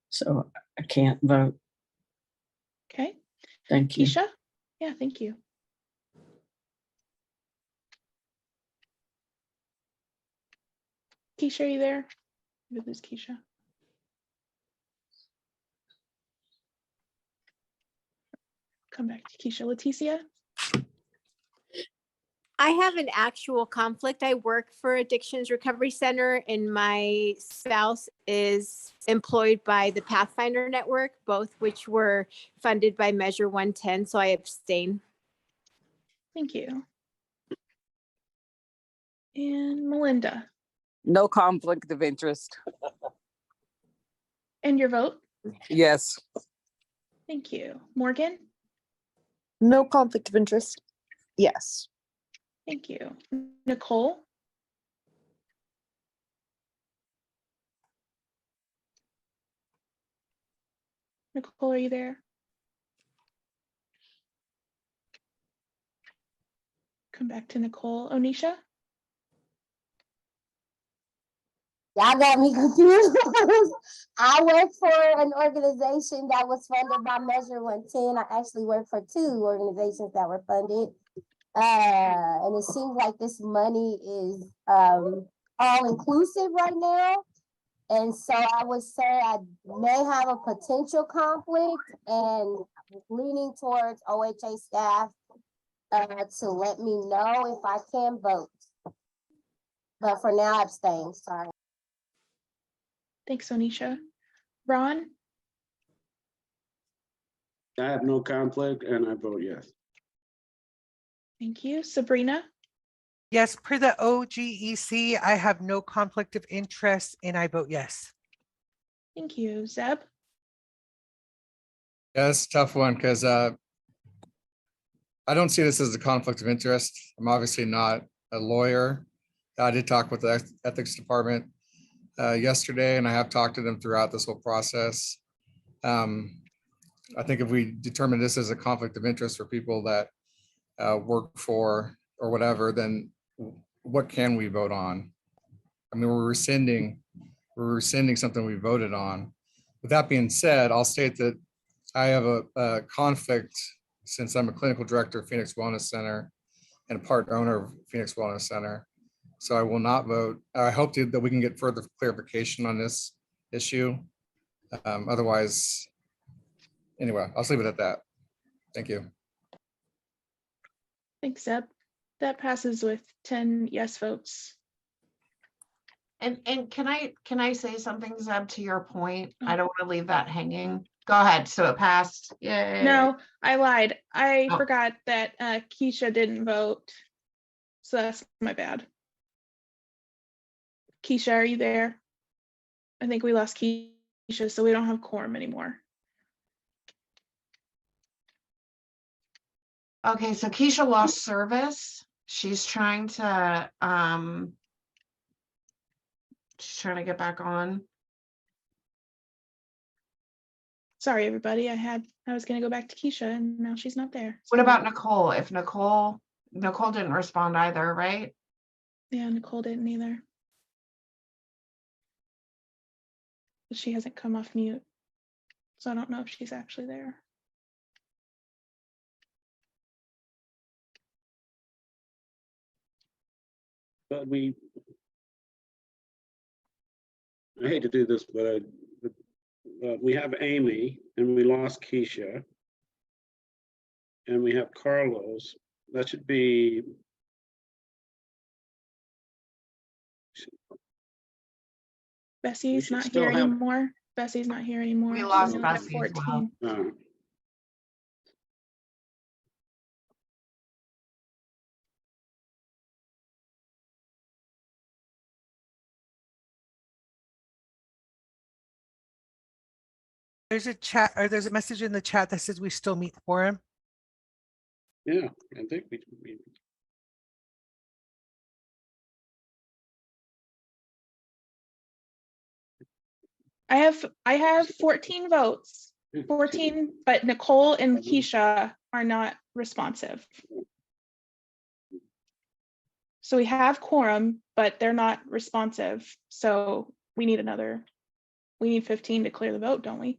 So I can't vote. Okay. Thank you. Keisha? Yeah, thank you. Keisha, are you there? Did we lose Keisha? Come back to Keisha. Leticia? I have an actual conflict. I work for Addictions Recovery Center and my spouse is employed by the Pathfinder Network, both which were funded by Measure 110, so I abstain. Thank you. And Melinda? No conflict of interest. And your vote? Yes. Thank you. Morgan? No conflict of interest. Yes. Thank you. Nicole? Nicole, are you there? Come back to Nicole. Onisha? Y'all got me confused. I work for an organization that was funded by Measure 110. I actually work for 2 organizations that were funded. And it seems like this money is all inclusive right now. And so I would say I may have a potential conflict and leaning towards OHA staff to let me know if I can vote. But for now, abstain, sorry. Thanks, Onisha. Ron? I have no conflict and I vote yes. Thank you. Sabrina? Yes, per the OGEC, I have no conflict of interest and I vote yes. Thank you. Zeb? Yeah, it's a tough one because I don't see this as a conflict of interest. I'm obviously not a lawyer. I did talk with the ethics department yesterday, and I have talked to them throughout this whole process. I think if we determine this as a conflict of interest for people that work for or whatever, then what can we vote on? I mean, we're rescinding something we voted on. With that being said, I'll state that I have a conflict since I'm a clinical director of Phoenix Wellness Center and a part owner of Phoenix Wellness Center. So I will not vote. I hope that we can get further clarification on this issue. Otherwise, anyway, I'll just leave it at that. Thank you. Thanks, Zeb. That passes with 10 yes votes. And can I say something, Zeb, to your point? I don't want to leave that hanging. Go ahead. So it passed. Yay. No, I lied. I Oh. forgot that Keisha didn't vote. So that's my bad. Keisha, are you there? I think we lost Keisha, so we don't have quorum anymore. Okay, so Keisha lost service. She's trying to get back on. Sorry, everybody. I was gonna go back to Keisha and now she's not there. What about Nicole? If Nicole didn't respond either, right? Yeah, Nicole didn't either. But she hasn't come off mute. So I don't know if she's actually there. But I hate to do this, but we have Amy and we lost Keisha. And we have Carlos. That should be. Bessie's not here anymore. Bessie's not here anymore. We lost only have Bessie as well. 14. There's a chat or there's a message in the chat that says we still meet quorum. Yeah, I think we I have 14 votes. 14, but Nicole and Keisha are not responsive. So we have quorum, but they're not responsive. So we need 15 to clear the vote, don't we?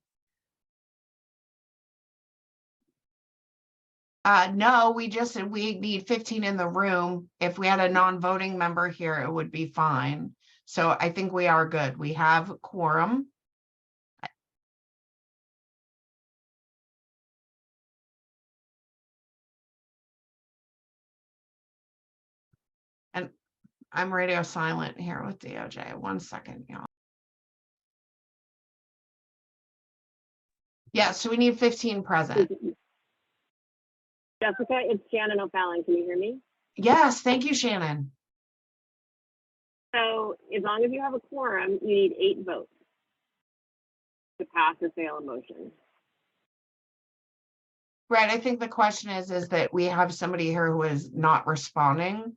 No, we need 15 in the room. If we had a non-voting member here, it would be fine. So I think we are good. We have quorum. And I'm radio silent here with DOJ. 1 second, y'all. Yeah, so we need 15 present. Jessica, it's Shannon O'Fallon. Can you hear me? Yes, thank you, Shannon. So as long as you have a quorum, you need 8 votes to pass a fail a motion. Right, I think the question is that we have somebody here who is not responding.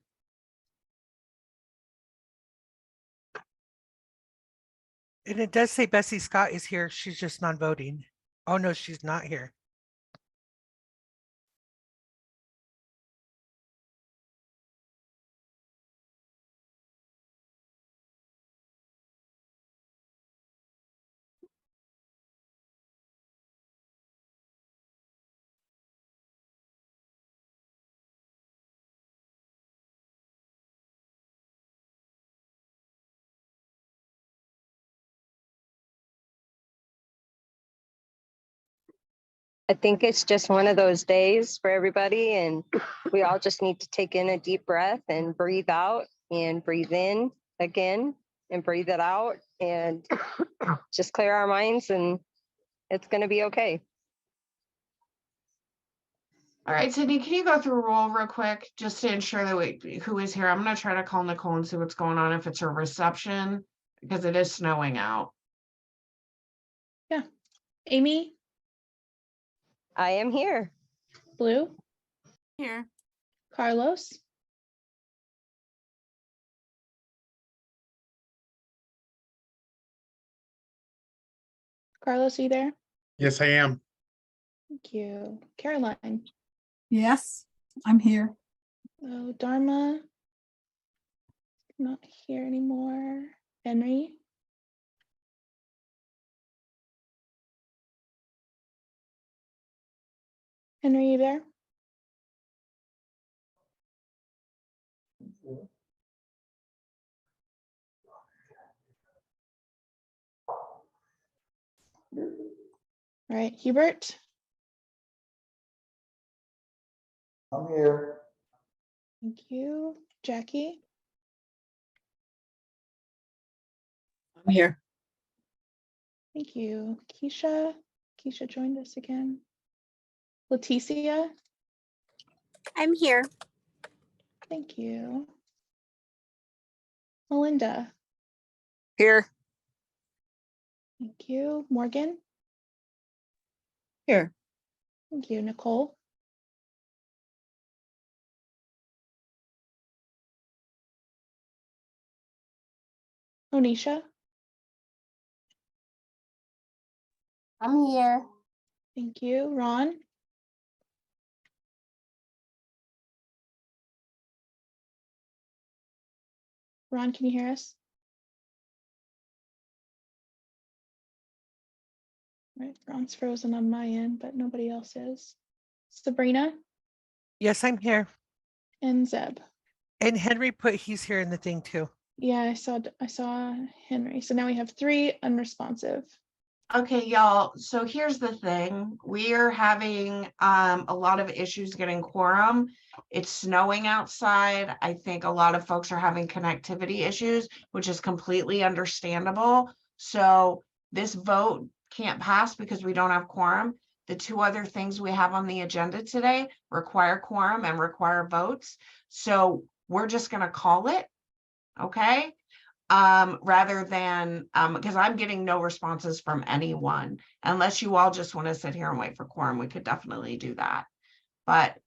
And it does say Bessie Scott is here. She's just non-voting. Oh, no, she's not here. I think it's just one of those days for everybody, and we all just need to take in a deep breath and breathe out and breathe in again and breathe it out and just clear our minds, and it's going to be okay. All right, Sydney, can you go through a roll real quick, just to ensure that who is here? I'm gonna try to call Nicole and see what's going on, if it's her reception, because it is snowing out. Yeah. Amy, I am here. Blue, Here. Carlos, Carlos, are you there? Yes, I am. Thank you. Caroline. Yes, I'm here. Oh, Dharma. Not here anymore. Henry. Henry, you there? All right, Hubert. I'm here. Thank you. Jackie. I'm here. Thank you. Keisha. Keisha joined us again. Leticia. I'm here. Thank you. Melinda. Here. Thank you. Morgan. Here. Thank you. Nicole. Onisha. I'm here. Thank you. Ron. Ron, can you hear us? All right, Ron's frozen on my end, but nobody else is. Sabrina Yes, I'm here. and Zeb. And Henry put he's here in the thing too. Yeah, I saw Henry. So now we have 3 unresponsive. Okay, y'all, so here's the thing. We are having a lot of issues getting quorum. It's snowing outside. I think a lot of folks are having connectivity issues, which is completely understandable. So this vote can't pass because we don't have quorum. The 2 other things we have on the agenda today require quorum and require votes. So we're just gonna call it, okay? Rather than, because I'm getting no responses from anyone. Unless you all just want to sit here and wait for quorum, we could definitely do that. But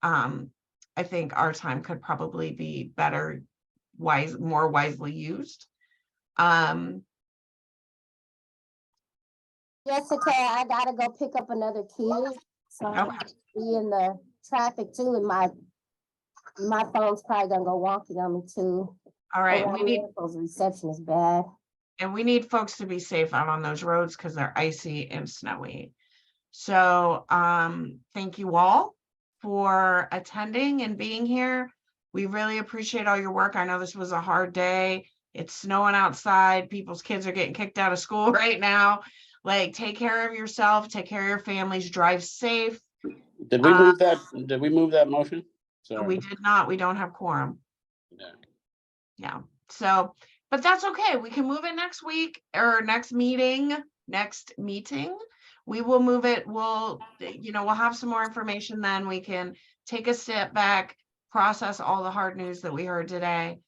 I think our time could probably be better, more wisely used. Jessica, I gotta go pick up another kid. So I'm gonna be in the traffic too, and my phone's probably gonna go wonky on me too. All right, Around we need, here, 'cause the reception is bad. and we need folks to be safe out on those roads because they're icy and snowy. So thank you all for attending and being here. We really appreciate all your work. I know this was a hard day. It's snowing outside. People's kids are getting kicked out of school right now. Like, take care of yourself, take care of your families, drive safe. Did we move that? Did we move that motion? We did not. We don't have quorum. Yeah. Yeah. So, but that's okay. We can move it next week or next meeting. We will move it. We'll have some more information then. We can take a step back, process all the hard news that we heard today.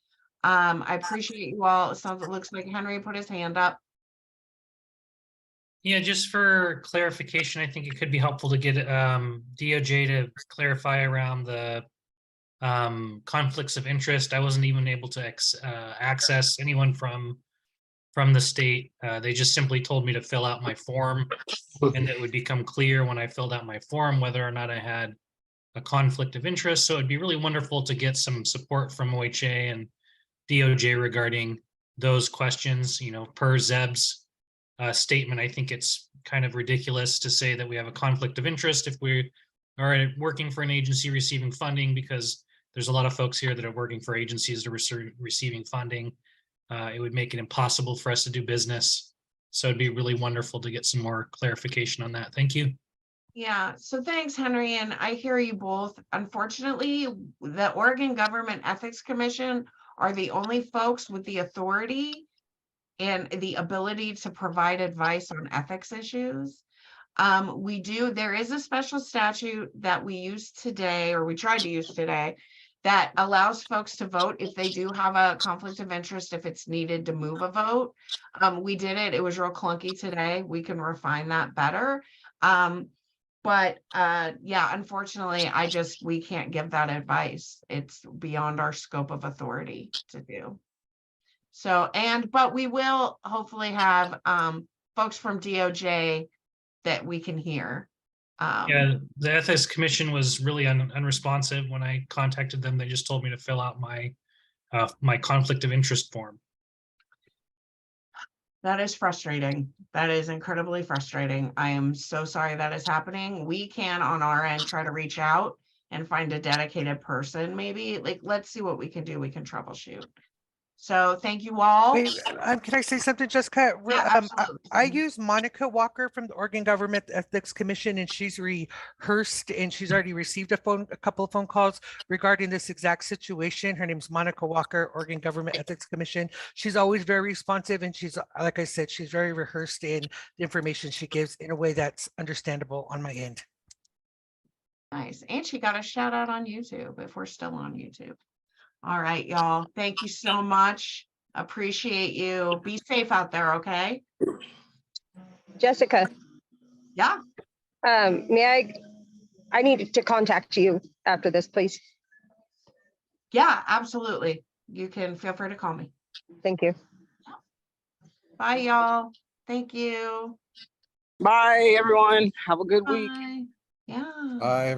I appreciate you all. It looks like Henry put his hand up. Yeah, just for clarification, I think it could be helpful to get DOJ to clarify around the conflicts of interest. I wasn't even able to access anyone from the state. They just simply told me to fill out my form, and it would become clear when I filled out my form whether or not I had a conflict of interest. So it'd be really wonderful to get some support from OHA and DOJ regarding those questions. You know, per Zeb's statement, I think it's kind of ridiculous to say that we have a conflict of interest if we are working for an agency receiving funding, because there's a lot of folks here that are working for agencies that are receiving funding. It would make it impossible for us to do business. So it'd be really wonderful to get some more clarification on that. Thank you. Yeah, so thanks, Henry, and I hear you both. Unfortunately, the Oregon Government Ethics Commission are the only folks with the authority and the ability to provide advice on ethics issues. There is a special statute that we use today, or we tried to use today, that allows folks to vote if they do have a conflict of interest, if it's needed to move a vote. We did it. It was real clunky today. We can refine that better. Yeah, unfortunately, we can't give that advice. It's beyond our scope of authority to do. So, but we will hopefully have folks from DOJ that we can hear. Yeah, the Ethics Commission was really unresponsive when I contacted them. They just told me to fill out my my conflict of interest form. That is frustrating. That is incredibly frustrating. I am so sorry that is happening. We can on our end try to reach out and find a dedicated person, maybe. Like, let's see what we can do. We can troubleshoot. So thank you all. Wait, can I say something, Jessica? Yeah, absolutely. I use Monica Walker from the Oregon Government Ethics Commission, and she's rehearsed and she's already received a couple of phone calls regarding this exact situation. Her name's Monica Walker, Oregon Government Ethics Commission. She's always very responsive, and she's, like I said, she's very rehearsed in the information she gives in a way that's understandable on my end. Nice. And she got a shout out on YouTube if we're still on YouTube. All right, y'all. Thank you so much. Appreciate you. Be safe out there, okay? Jessica, I need to contact you after this, please. Yeah, absolutely. You can feel free to call me. Thank you. Bye, y'all. Thank you. Bye, everyone. Have a good week. Bye. Yeah. Bye.